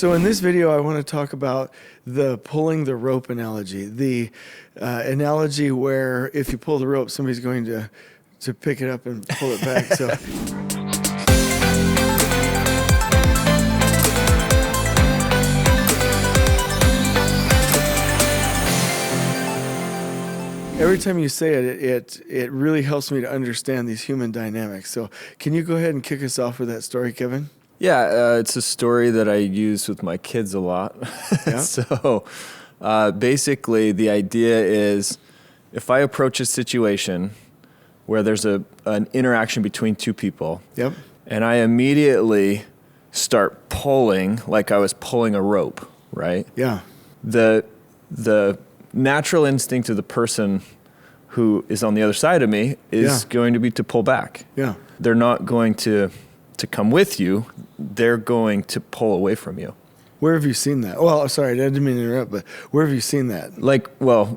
So in this video, I want to talk about the pulling the rope analogy, the analogy where if you pull the rope, somebody's going to pick it up and pull it back. So every time you say it really helps me to understand these human dynamics. So can you go ahead and kick us off with that story, Kevin? Yeah, it's a story that I use with my kids a lot. Yeah. So basically the idea is if I approach a situation where there's an interaction between two people, Yep. and I immediately start pulling like I was pulling a rope, right? Yeah. The natural instinct of the person who is on the other side of me is going to be to pull back. Yeah. They're not going to come with you. They're going to pull away from you. Where have you seen that? Well, sorry, I didn't mean to interrupt, but where have you seen that?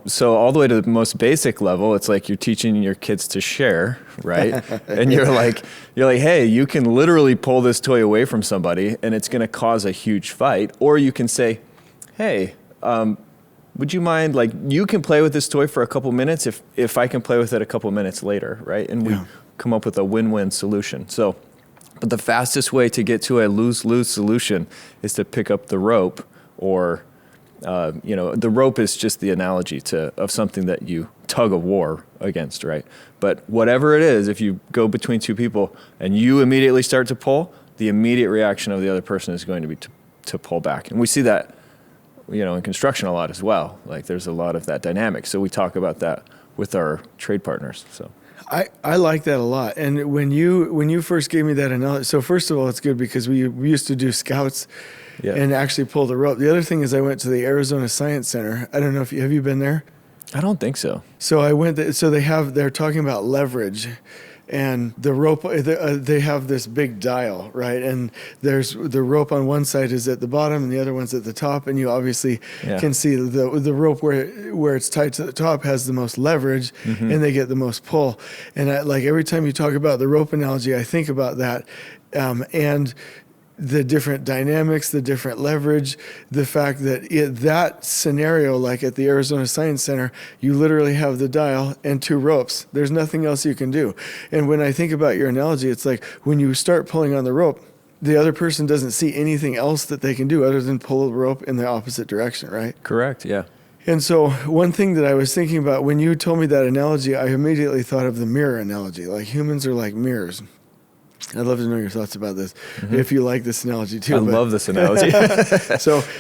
So all the way to the most basic level, it's like you're teaching your kids to share, right? And you're like, hey, you can literally pull this toy away from somebody and it's going to cause a huge fight. Or you can say, hey, would you mind, like, you can play with this toy for a couple minutes if I can play with it a couple minutes later, right? And we come up with a win-win solution. So, but the fastest way to get to a lose-lose solution is to pick up the rope, or, the rope is just the analogy of something that you tug a war against, right? But whatever it is, if you go between two people and you immediately start to pull, the immediate reaction of the other person is going to be to pull back. And we see that, in construction a lot as well. Like there's a lot of that dynamic. So we talk about that with our trade partners, so. I like that a lot. And when you first gave me that analogy, so first of all, it's good because we used to do scouts and actually pull the rope. The other thing is I went to the Arizona Science Center. I don't know have you been there? I don't think so. So I went there, so they're talking about leverage. And the rope, they have this big dial, right? And there's the rope on one side is at the bottom and the other one's at the top. And you obviously can see the rope where it's tied to the top has the most leverage, and they get the most pull. And every time you talk about the rope analogy, I think about that. And the different dynamics, the different leverage, the fact that that scenario, like at the Arizona Science Center, you literally have the dial and two ropes. There's nothing else you can do. And when I think about your analogy, it's like when you start pulling on the rope, the other person doesn't see anything else that they can do other than pull the rope in the opposite direction, right? Correct, yeah. And so one thing that I was thinking about when you told me that analogy, I immediately thought of the mirror analogy. Like humans are like mirrors. I'd love to know your thoughts about this, if you like this analogy too. I love this analogy.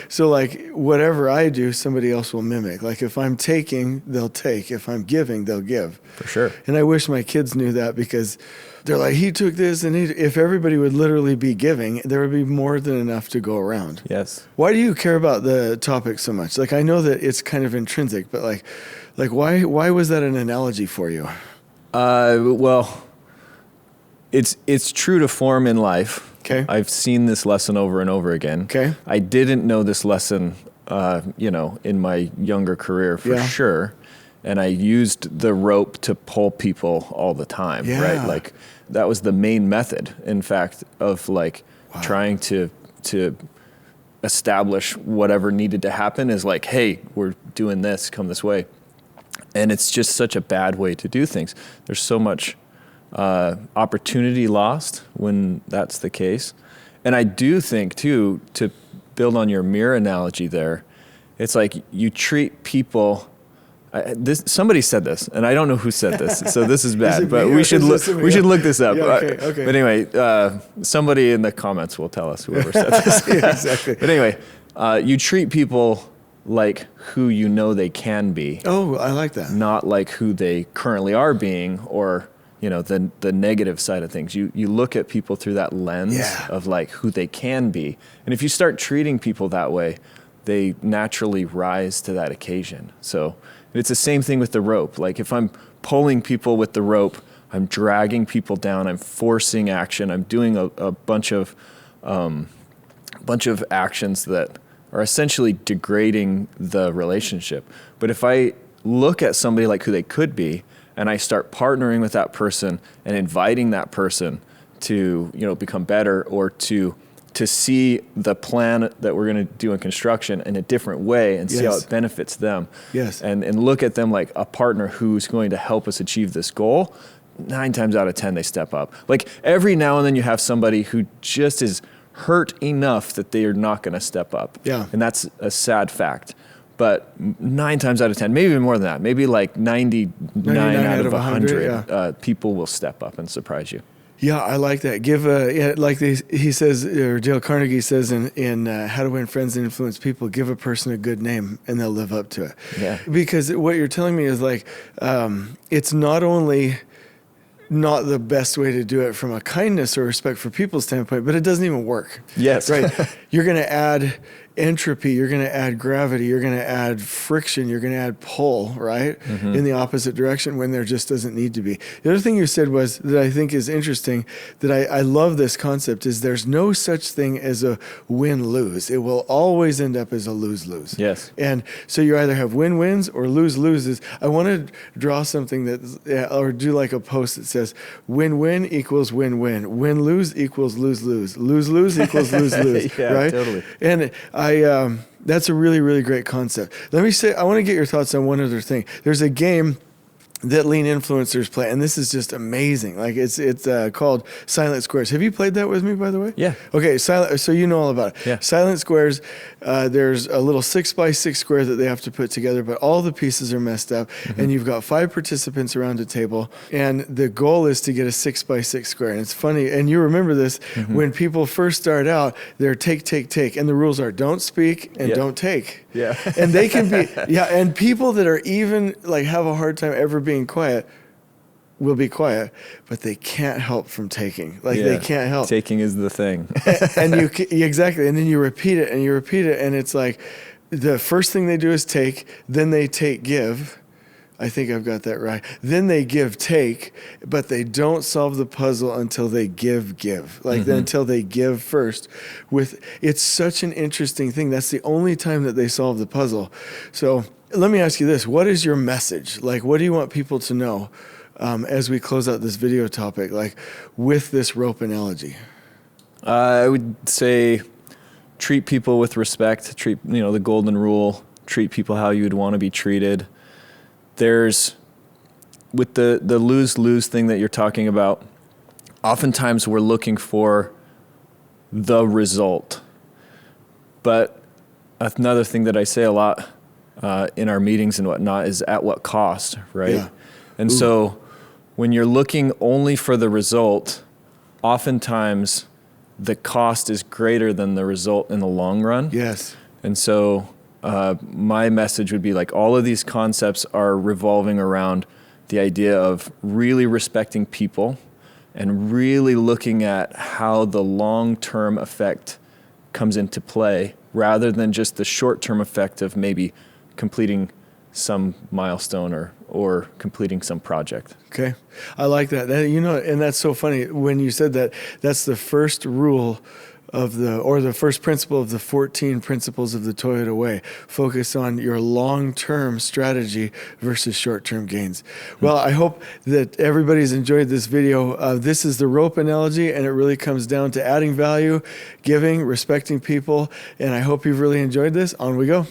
So like whatever I do, somebody else will mimic. Like if I'm taking, they'll take. If I'm giving, they'll give. For sure. And I wish my kids knew that because they're like, he took this, and if everybody would literally be giving, there would be more than enough to go around. Yes. Why do you care about the topic so much? Like I know that it's kind of intrinsic, but like why was that an analogy for you? Well, it's true to form in life. Okay. I've seen this lesson over and over again. Okay. I didn't know this lesson, in my younger career for sure. And I used the rope to pull people all the time, right? Like that was the main method, in fact, of trying to establish whatever needed to happen is like, hey, we're doing this, come this way. And it's just such a bad way to do things. There's so much opportunity lost when that's the case. And I do think too, to build on your mirror analogy there, it's like you treat people, somebody said this, and I don't know who said this, so this is bad, but we should look this up. Yeah, okay. But anyway, somebody in the comments will tell us, whoever said this. Yeah, exactly. But anyway, you treat people like who you know they can be. Oh, I like that. Not like who they currently are being, or the negative side of things. You look at people through that lens of like who they can be. And if you start treating people that way, they naturally rise to that occasion. So it's the same thing with the rope. Like if I'm pulling people with the rope, I'm dragging people down, I'm forcing action, I'm doing a bunch of actions that are essentially degrading the relationship. But if I look at somebody like who they could be, and I start partnering with that person and inviting that person to, become better, or to to see the plan that we're going to do in construction in a different way and see how it benefits them. Yes. And look at them like a partner who's going to help us achieve this goal. 9 times out of 10, they step up. Like every now and then you have somebody who just is hurt enough that they are not going to step up. Yeah. And that's a sad fact. But 9 times out of 10, maybe even more than that, maybe like 99 out of 100 people will step up and surprise you. Yeah, I like that. He says, or Dale Carnegie says in How to Win Friends and Influence People, give a person a good name and they'll live up to it. Yeah. Because what you're telling me is like, it's not only not the best way to do it from a kindness or respect for people's standpoint, but it doesn't even work. Yes. Right. You're going to add entropy, you're going to add gravity, you're going to add friction, you're going to add pull, right? In the opposite direction when there just doesn't need to be. The other thing you said was that I think is interesting, that I love this concept, is there's no such thing as a win-lose. It will always end up as a lose-lose. Yes. And so you either have win-wins or lose-loses. I want to draw something that, or do like a post that says win-win equals win-win, win-lose equals lose-lose, lose-lose equals lose-lose, yeah, right? Totally. And that's a really, really great concept. Let me say, I want to get your thoughts on one other thing. There's a game that lean influencers play, and this is just amazing. Like it's called Silent Squares. Have you played that with me, by the way? Yeah. Okay, so you know all about it. Yeah. Silent Squares. There's a little 6x6 square that they have to put together, but all the pieces are messed up, and you've got 5 participants around a table, and the goal is to get a 6x6 square. And it's funny, and you remember this when people first start out. They're take, and the rules are don't speak and don't take. Yeah. And they can be and people that are even like have a hard time ever being quiet will be quiet, but they can't help from taking. Like they can't help. Taking is the thing. And exactly. And then you repeat it, and it's like the first thing they do is take, then they take give. I think I've got that right. Then they give take, but they don't solve the puzzle until they give. Like until they give first. It's such an interesting thing. That's the only time that they solve the puzzle. So let me ask you this. What is your message? Like, what do you want people to know as we close out this video topic, like with this rope analogy? I would say treat people with respect, treat, the golden rule, treat people how you would want to be treated. There's, with the lose-lose thing that you're talking about, oftentimes we're looking for the result. But another thing that I say a lot in our meetings and whatnot is at what cost, right? Yeah. And so when you're looking only for the result, oftentimes the cost is greater than the result in the long run. Yes. And so my message would be like all of these concepts are revolving around the idea of really respecting people and really looking at how the long-term effect comes into play rather than just the short-term effect of maybe completing some milestone or completing some project. Okay. I like that. And that's so funny. When you said that, that's the first rule the first principle of the 14 principles of the Toyota Way. Focus on your long-term strategy versus short-term gains. Well, I hope that everybody's enjoyed this video. This is the rope analogy, and it really comes down to adding value, giving, respecting people, and I hope you've really enjoyed this. On we go.